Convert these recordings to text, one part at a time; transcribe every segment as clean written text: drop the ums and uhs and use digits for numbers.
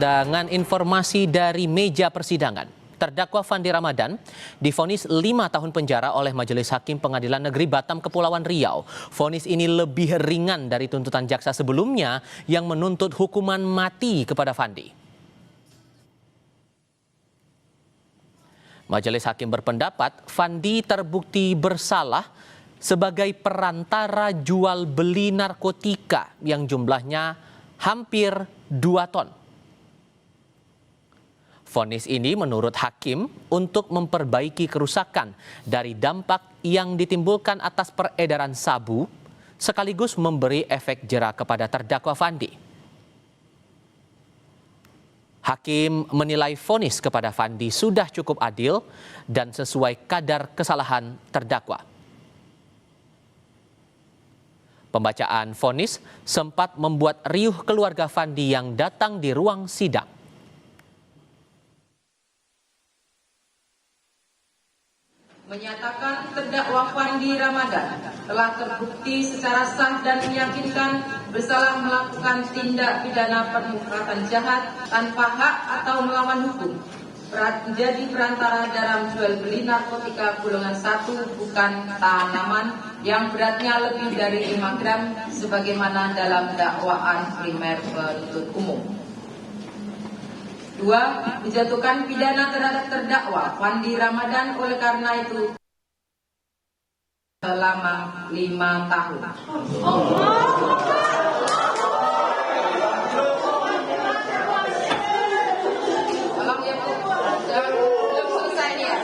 Dengan informasi dari meja persidangan, terdakwa Fandi Ramadan divonis 5 tahun penjara oleh Majelis Hakim Pengadilan Negeri Batam Kepulauan Riau. Vonis ini lebih ringan dari tuntutan jaksa sebelumnya yang menuntut hukuman mati kepada Fandi. Majelis Hakim berpendapat Fandi terbukti bersalah sebagai perantara jual beli narkotika yang jumlahnya hampir 2 ton. Vonis ini menurut hakim untuk memperbaiki kerusakan dari dampak yang ditimbulkan atas peredaran sabu, sekaligus memberi efek jera kepada terdakwa Fandi. Hakim menilai vonis kepada Fandi sudah cukup adil dan sesuai kadar kesalahan terdakwa. Pembacaan vonis sempat membuat riuh keluarga Fandi yang datang di ruang sidang. Menyatakan terdakwa Fandi Ramadan telah terbukti secara sah dan meyakinkan bersalah melakukan tindak pidana permufakatan jahat tanpa hak atau melawan hukum, menjadi perantara dalam jual beli narkotika golongan 1 bukan tanaman yang beratnya lebih dari 5 gram sebagaimana dalam dakwaan primer penuntut umum. 2. Menjatuhkan pidana terhadap terdakwa Fandi Ramadan oleh karena itu selama 5 tahun. Belum selesai ya.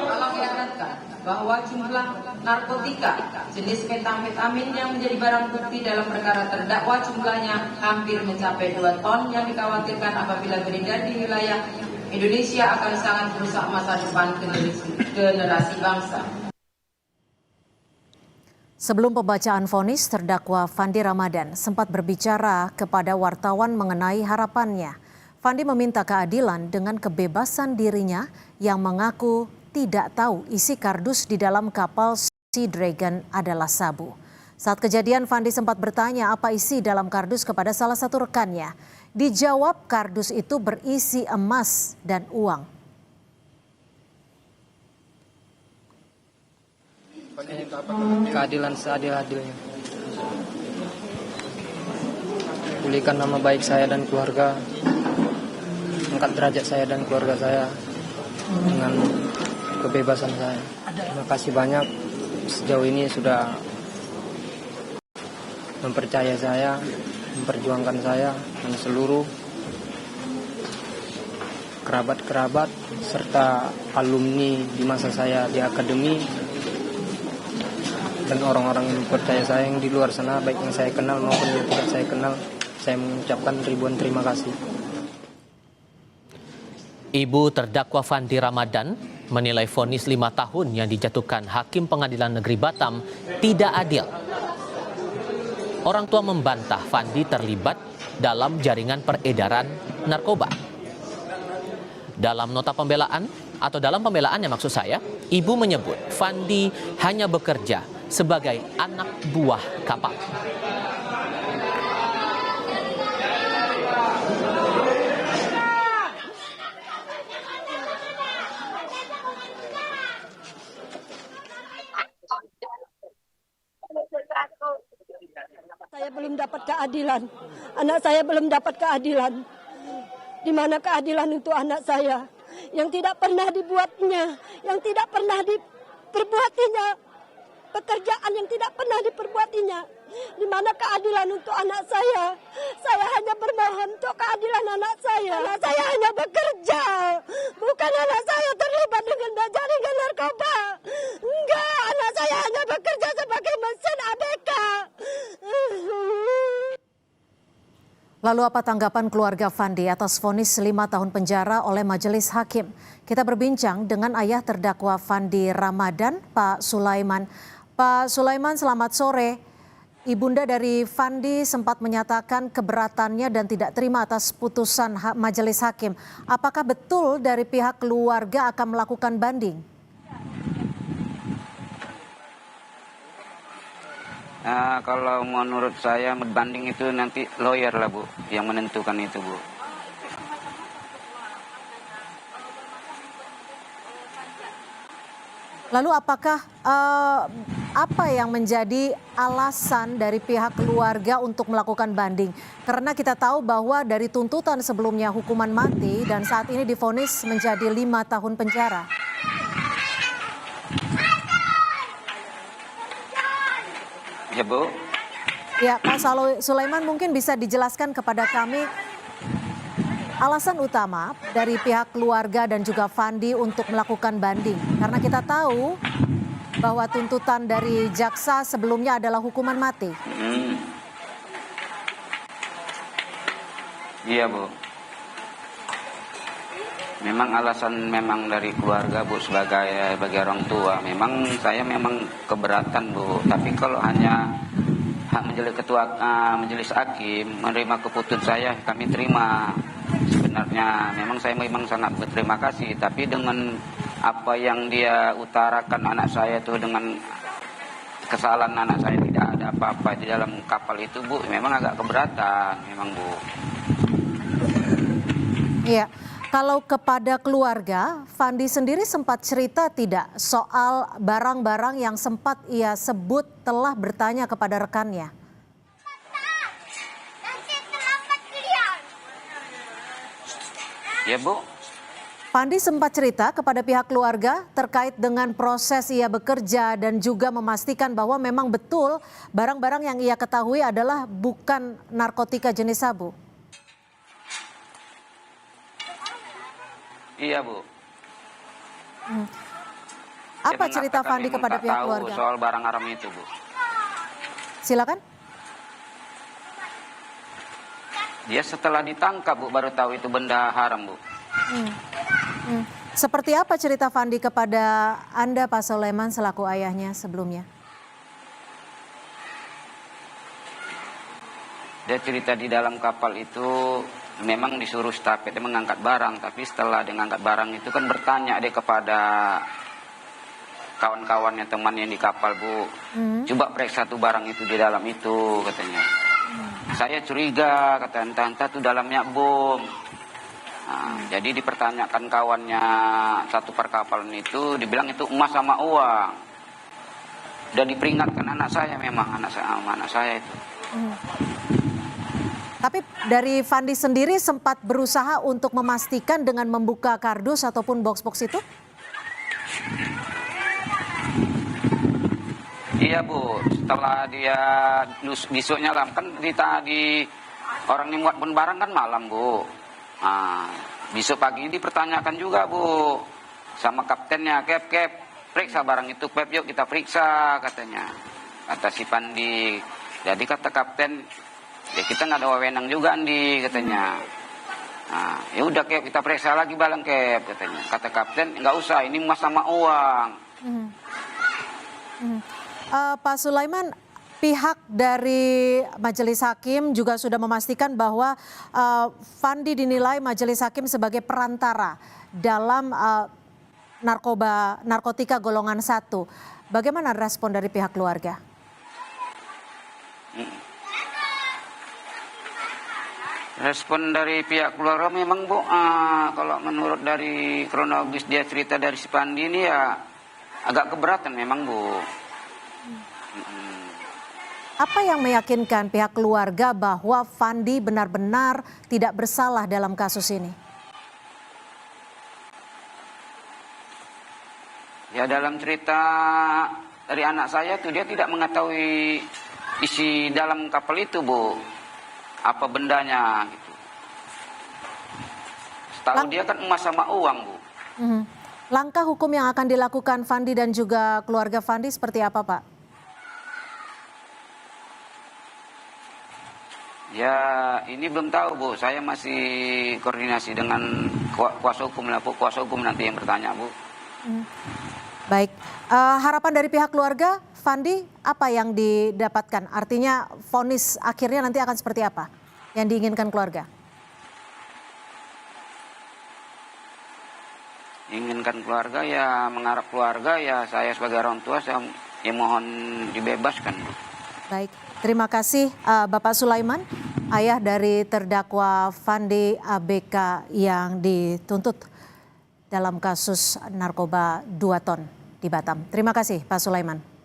Tolong diingatkan bahwa jumlah narkotika jenis metamfetamin yang menjadi barang bukti dalam perkara terdakwa jumlahnya hampir mencapai 2 ton yang dikhawatirkan apabila beredar di wilayah Indonesia akan sangat merusak masa depan generasi bangsa. Sebelum pembacaan vonis, terdakwa Fandi Ramadan sempat berbicara kepada wartawan mengenai harapannya. Fandi meminta keadilan dengan kebebasan dirinya yang mengaku tidak tahu isi kardus di dalam kapal Sea Dragon adalah sabu. Saat kejadian, Fandi sempat bertanya apa isi dalam kardus kepada salah satu rekannya. Dijawab kardus itu berisi emas dan uang. Keadilan seadil-adilnya. Pulihkan nama baik saya dan keluarga. Angkat derajat saya dan keluarga saya dengan kebebasan saya. Terima kasih banyak sejauh ini sudah mempercaya saya, memperjuangkan saya dan seluruh kerabat-kerabat serta alumni di masa saya di akademi dan orang-orang yang percaya saya yang di luar sana, baik yang saya kenal maupun yang tidak saya kenal. Saya mengucapkan ribuan terima kasih. Ibu terdakwa Fandi Ramadan menilai vonis 5 tahun yang dijatuhkan Hakim Pengadilan Negeri Batam tidak adil. Orang tua membantah Fandi terlibat dalam jaringan peredaran narkoba. Dalam nota pembelaan atau dalam pembelaannya maksud saya, ibu menyebut Fandi hanya bekerja sebagai anak buah kapal. Saya belum dapat keadilan. Anak saya belum dapat keadilan. Di mana keadilan untuk anak saya yang tidak pernah dibuatnya, yang tidak pernah diperbuatinya, pekerjaan yang tidak pernah diperbuatinya. Di mana keadilan untuk anak saya? Saya hanya bermohon untuk keadilan anak saya. Anak saya hanya bekerja, bukan anak saya terlibat dengan jaringan narkoba. Enggak, anak saya hanya bekerja sebagai mesin ABK. Lalu apa tanggapan keluarga Fandi atas vonis 5 tahun penjara oleh Majelis Hakim? Kita berbincang dengan ayah terdakwa Fandi Ramadan, Pak Sulaiman. Pak Sulaiman, selamat sore. Ibunda dari Fandi sempat menyatakan keberatannya dan tidak terima atas putusan Majelis Hakim. Apakah betul dari pihak keluarga akan melakukan banding? Kalau menurut saya banding itu nanti lawyer lah Bu yang menentukan itu Bu. Lalu apakah apa yang menjadi alasan dari pihak keluarga untuk melakukan banding? Karena kita tahu bahwa dari tuntutan sebelumnya hukuman mati dan saat ini divonis menjadi 5 tahun penjara. Ya Bu. Ya, Pak Sulaiman mungkin bisa dijelaskan kepada kami alasan utama dari pihak keluarga dan juga Fandi untuk melakukan banding. Karena kita tahu bahwa tuntutan dari jaksa sebelumnya adalah hukuman mati. Iya Bu. Memang alasan memang dari keluarga Bu sebagai orang tua. Memang saya memang keberatan Bu. Tapi kalau hanya hak majelis hakim menerima keputusan saya, kami terima. Sebenarnya memang saya sangat berterima kasih, tapi dengan apa yang dia utarakan anak saya itu, dengan kesalahan anak saya tidak ada apa-apa di dalam kapal itu Bu, memang agak keberatan memang Bu. Iya, kalau kepada keluarga, Fandi sendiri sempat cerita tidak soal barang-barang yang sempat ia sebut telah bertanya kepada rekannya? Ya Bu. Fandi sempat cerita kepada pihak keluarga terkait dengan proses ia bekerja dan juga memastikan bahwa memang betul barang-barang yang ia ketahui adalah bukan narkotika jenis sabu. Iya Bu. Apa Dia cerita mengatakan Fandi memang kepada tak pihak tahu keluarga? soal barang haram itu Bu. Silakan. Dia setelah ditangkap Bu baru tahu itu benda haram Bu. Seperti apa cerita Fandi kepada Anda Pak Sulaiman selaku ayahnya sebelumnya? Dia cerita di dalam kapal itu memang disuruh stafet dia mengangkat barang, tapi setelah dia mengangkat barang itu kan bertanya dia kepada kawan-kawannya, temannya di kapal Bu. Coba periksa tuh barang itu di dalam itu katanya. Saya curiga kata entah-entah tuh dalamnya bom. Nah, jadi dipertanyakan kawannya satu perkapalan itu, dibilang itu emas sama uang. Udah diperingatkan anak saya memang anak saya itu. Tapi dari Fandi sendiri sempat berusaha untuk memastikan dengan membuka kardus ataupun box-box itu? Iya Bu, setelah dia besoknya kan di orang yang muat pun barang kan malam Bu. Nah, besok pagi dipertanyakan juga Bu sama kaptennya, Kep, periksa barang itu Kep, yuk kita periksa katanya. Kata si Fandi. Jadi kata kapten, ya kita nggak ada wewenang juga Andi katanya. Nah, ya udah Kep, kita periksa lagi barang Kep katanya. Kata kapten, nggak usah, ini emas sama uang. Pak Sulaiman, pihak dari majelis hakim juga sudah memastikan bahwa Fandi dinilai majelis hakim sebagai perantara dalam narkotika golongan 1. Bagaimana respon dari pihak keluarga? Respon dari pihak keluarga memang Bu, kalau menurut dari kronologis dia cerita dari si Fandi ini ya agak keberatan memang Bu. Apa yang meyakinkan pihak keluarga bahwa Fandi benar-benar tidak bersalah dalam kasus ini? Ya dalam cerita dari anak saya tuh dia tidak mengetahui isi dalam kapal itu Bu. Apa bendanya gitu. Setahu dia kan emas sama uang Bu. Langkah hukum yang akan dilakukan Fandi dan juga keluarga Fandi seperti apa Pak? Ya ini belum tahu Bu, saya masih koordinasi dengan kuasa hukum lah Bu, kuasa hukum nanti yang bertanya Bu. Baik, harapan dari pihak keluarga, Fandi apa yang didapatkan? Artinya vonis akhirnya nanti akan seperti apa yang diinginkan keluarga? Inginkan keluarga ya, mengharap keluarga ya, saya sebagai orang tua saya ya mohon dibebaskan Bu. Baik, terima kasih Bapak Sulaiman, ayah dari terdakwa Fandi ABK yang dituntut dalam kasus narkoba 2 ton. di Batam. Terima kasih Pak Sulaiman.